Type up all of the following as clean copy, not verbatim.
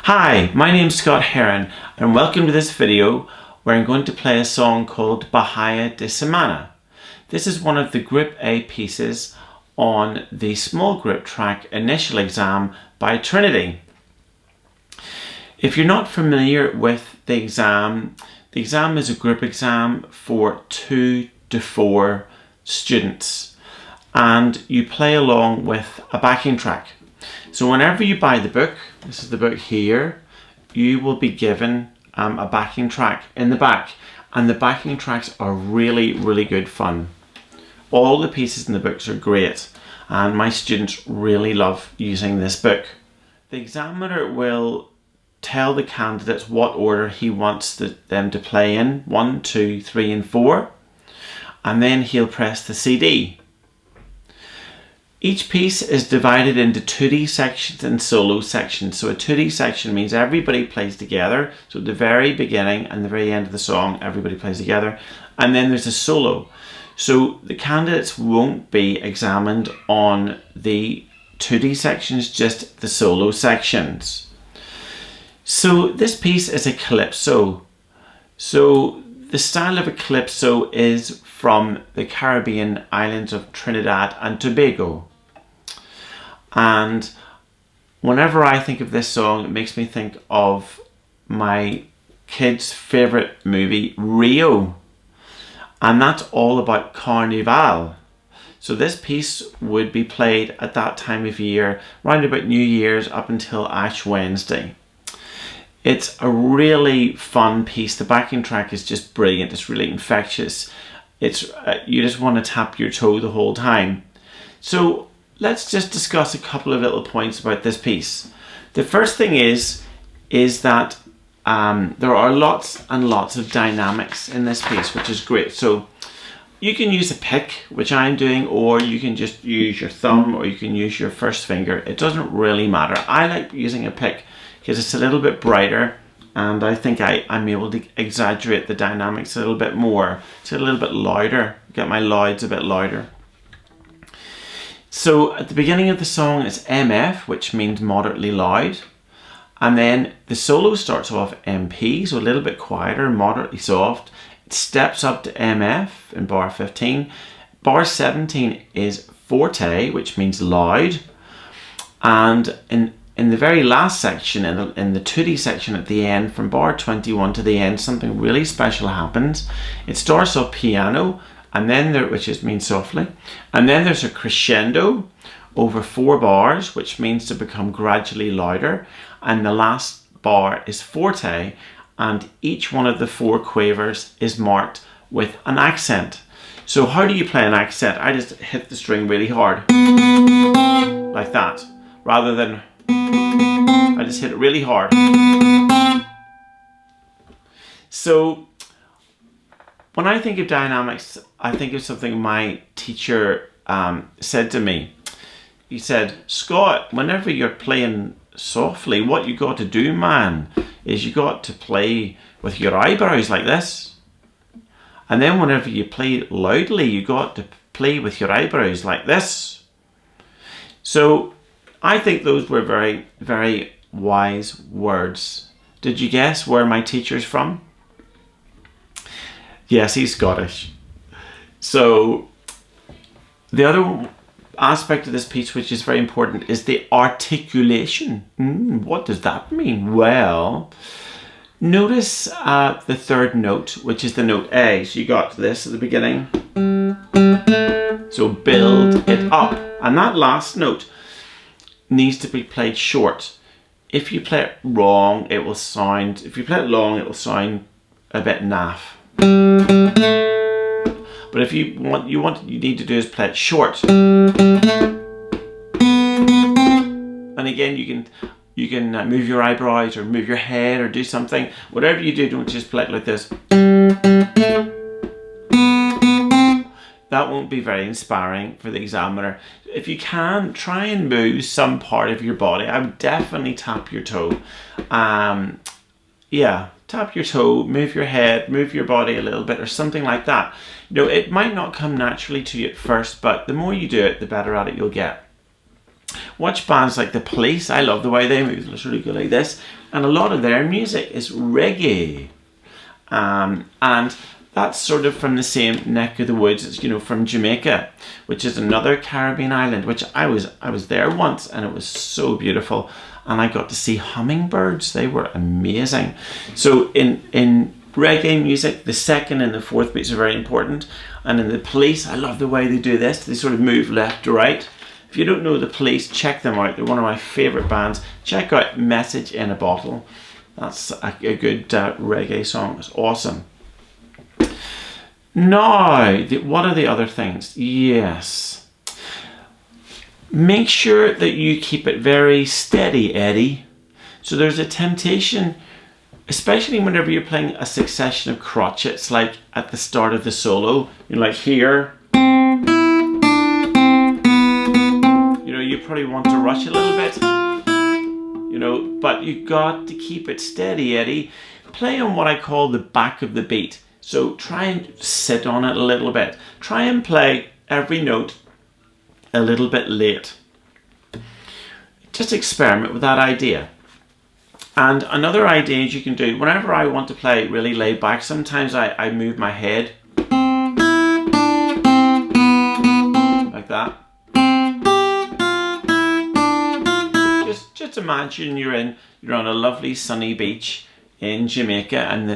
Hi, my name's Scott Heron and welcome to this video where I'm going to play a song called Bahia de Samana. This is one of the Group A pieces on the small group track Initial Exam by Trinity. If you're not familiar with the exam is a group exam for 2 to 4 students and you play along with a backing track. So whenever you buy the book, this is the book here, you will be given a backing track in the back, and the backing tracks are really good fun. All the pieces in the books are great and my students really love using this book. The examiner will tell the candidates what order he wants them to play in, 1, 2, 3 and 4, and then he'll press the CD. Each piece is divided into 2D sections and solo sections. So a 2D section means everybody plays together. So at the very beginning and the very end of the song, everybody plays together. And then there's a solo. So the candidates won't be examined on the 2D sections, just the solo sections. So this piece is a calypso. So the style of a calypso is from the Caribbean islands of Trinidad and Tobago. And whenever I think of this song, it makes me think of my kids' favourite movie, Rio. And that's all about Carnival. So this piece would be played at that time of year, round about New Year's up until Ash Wednesday. It's a really fun piece. The backing track is just brilliant. It's really infectious. It's you just want to tap your toe the whole time. So let's just discuss a couple of little points about this piece. The first thing is that there are lots and lots of dynamics in this piece, which is great. So you can use a pick, which I'm doing, or you can just use your thumb, or you can use your first finger. It doesn't really matter. I like using a pick because it's a little bit brighter and I think I'm able to exaggerate the dynamics a little bit more. It's a little bit louder, get my louds a bit louder. So at the beginning of the song it's MF, which means moderately loud. And then the solo starts off MP, so a little bit quieter, moderately soft. It steps up to MF in bar 15. Bar 17 is forte, which means loud. And in the very last section, in the 2D section at the end, from bar 21 to the end, something really special happens. It starts off piano, and then which means softly, and then there's a crescendo over 4 bars, which means to become gradually louder, and the last bar is forte, and each one of the 4 quavers is marked with an accent. So how do you play an accent? I just hit the string really hard, like that, rather than I just hit it really hard. So when I think of dynamics, I think of something my teacher said to me. He said, Scott, whenever you're playing softly, what you got to do, man, is you got to play with your eyebrows like this. And then whenever you play loudly, you got to play with your eyebrows like this. So I think those were very wise words. Did you guess where my teacher's from? Yes, he's Scottish. So the other aspect of this piece which is very important is the articulation. What does that mean? Well, notice the third note, which is the note A. So you got this at the beginning. So build it up. And that last note needs to be played short. If you play it wrong, it will sound, if you play it long, it will sound a bit naff. But if you need to do is play it short. And again, you can move your eyebrows or move your head or do something. Whatever you do, don't just play it like this. That won't be very inspiring for the examiner. If you can, try and move some part of your body. I would definitely tap your toe. Yeah, tap your toe, move your head, move your body a little bit or something like that. You know, it might not come naturally to you at first, but the more you do it, the better at it you'll get. Watch bands like The Police. I love the way they move. It's really good like this. And a lot of their music is reggae. And that's sort of from the same neck of the woods as, you know, from Jamaica, which is another Caribbean island, which I was there once, and it was so beautiful. And I got to see hummingbirds. They were amazing. So in reggae music, the second and the fourth beats are very important. And in The Police, I love the way they do this. They sort of move left to right. If you don't know The Police, check them out. They're one of my favourite bands. Check out Message in a Bottle. That's a good reggae song. It's awesome. Now, what are the other things? Yes. Make sure that you keep it very steady, Eddie. So there's a temptation, especially whenever you're playing a succession of crotchets, like at the start of the solo, you're like here. You know, you probably want to rush a little bit, you know, but you got to keep it steady, Eddie. Play on what I call the back of the beat. So try and sit on it a little bit. Try and play every note a little bit late. Just experiment with that idea. And another idea you can do, whenever I want to play really laid back, sometimes I move my head like that. Just imagine you're on a lovely sunny beach in Jamaica, and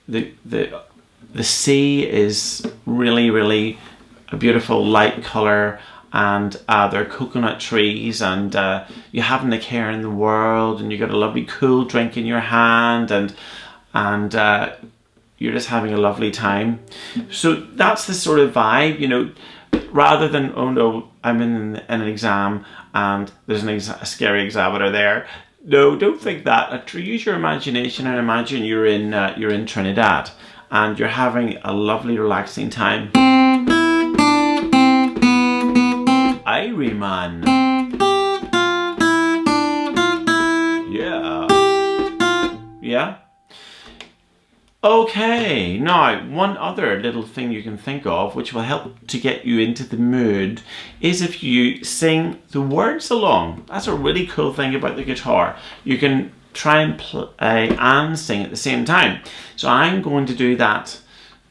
the sea is really a beautiful light colour, and there are coconut trees, and you haven't a care in the world, and you got a lovely cool drink in your hand, and you're just having a lovely time. So that's the sort of vibe, you know, rather than, oh no, I'm in an exam and there's a scary examiner there. No, don't think that. Use your imagination and imagine you're in Trinidad and you're having a lovely relaxing time. Irie-man. Yeah. Okay, now one other little thing you can think of which will help to get you into the mood is if you sing the words along. That's a really cool thing about the guitar. You can try and play and sing at the same time. So I'm going to do that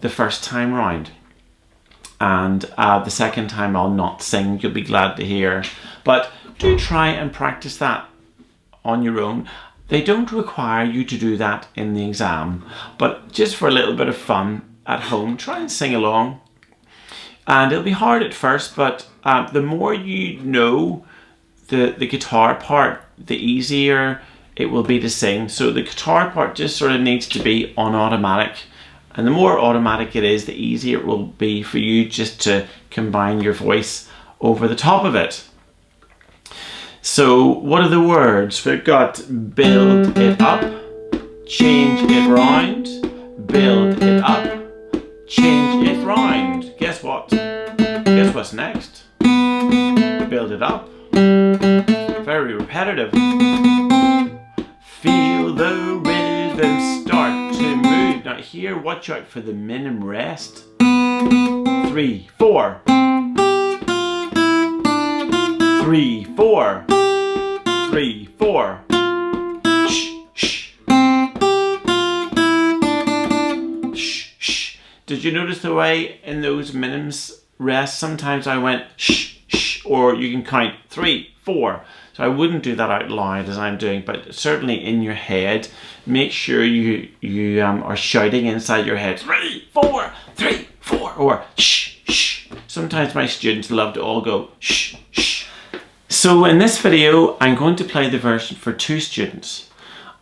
the first time round. And the second time I'll not sing, you'll be glad to hear. But do try and practice that on your own. They don't require you to do that in the exam, but just for a little bit of fun at home, try and sing along. And it'll be hard at first, but the more you know the guitar part, the easier it will be to sing. So the guitar part just sort of needs to be on automatic. And the more automatic it is, the easier it will be for you just to combine your voice over the top of it. So what are the words? We've got build it up, change it round, build it up, change it round. Guess what? Guess what's next? Build it up. Very repetitive. Feel the rhythm start to move. Now here, watch out for the minim rest. 3, 4. 3, 4. 3, 4. Shh, shh. Shh, shh. Did you notice the way in those minims rest? Sometimes I went shh, shh, or you can count 3, 4. So I wouldn't do that out loud as I'm doing, but certainly in your head, make sure you are shouting inside your head 3, 4, 3, 4, or shh, shh. Sometimes my students love to all go shh, shh. So in this video, I'm going to play the version for 2 students.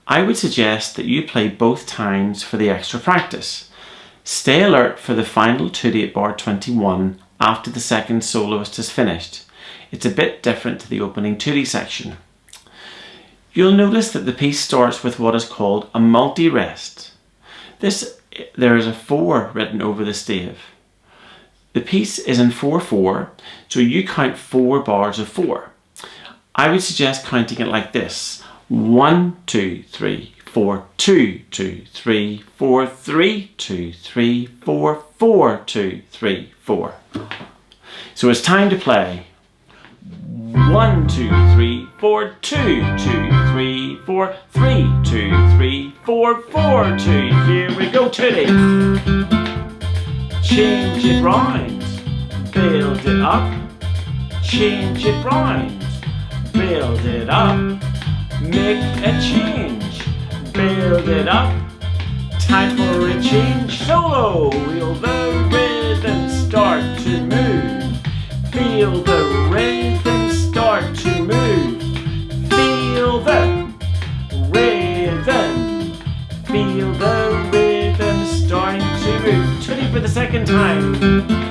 I would suggest that you play both times for the extra practice. Stay alert for the final 2/8 bar 21 after the second soloist has finished. It's a bit different to the opening 2D section. You'll notice that the piece starts with what is called a multi-rest. There is a 4 written over the stave. The piece is in 4/4, so you count 4 bars of 4. I would suggest counting it like this. 1, 2, 3, 4, 2, 2, 3, 4, 3, 2, 3, 4, 4, 2, 3, 4. So it's time to play. 1, 1, 2, 3, 4, 2, 2, 3, 4, 3, 2, 3, 4, 4, 2. Here we go, Tootie. Change it round, build it up. Change it round, build it up. Make a change, build it up. Time for a change. Solo. Feel the rhythm start to move. Feel the rhythm start to move. Feel the rhythm. Feel the rhythm starting to move. Tootie for the second time.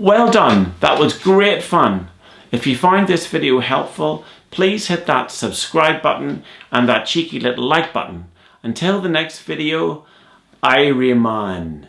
Well done, that was great fun. If you find this video helpful, please hit that subscribe button and that cheeky little like button. Until the next video, I remain.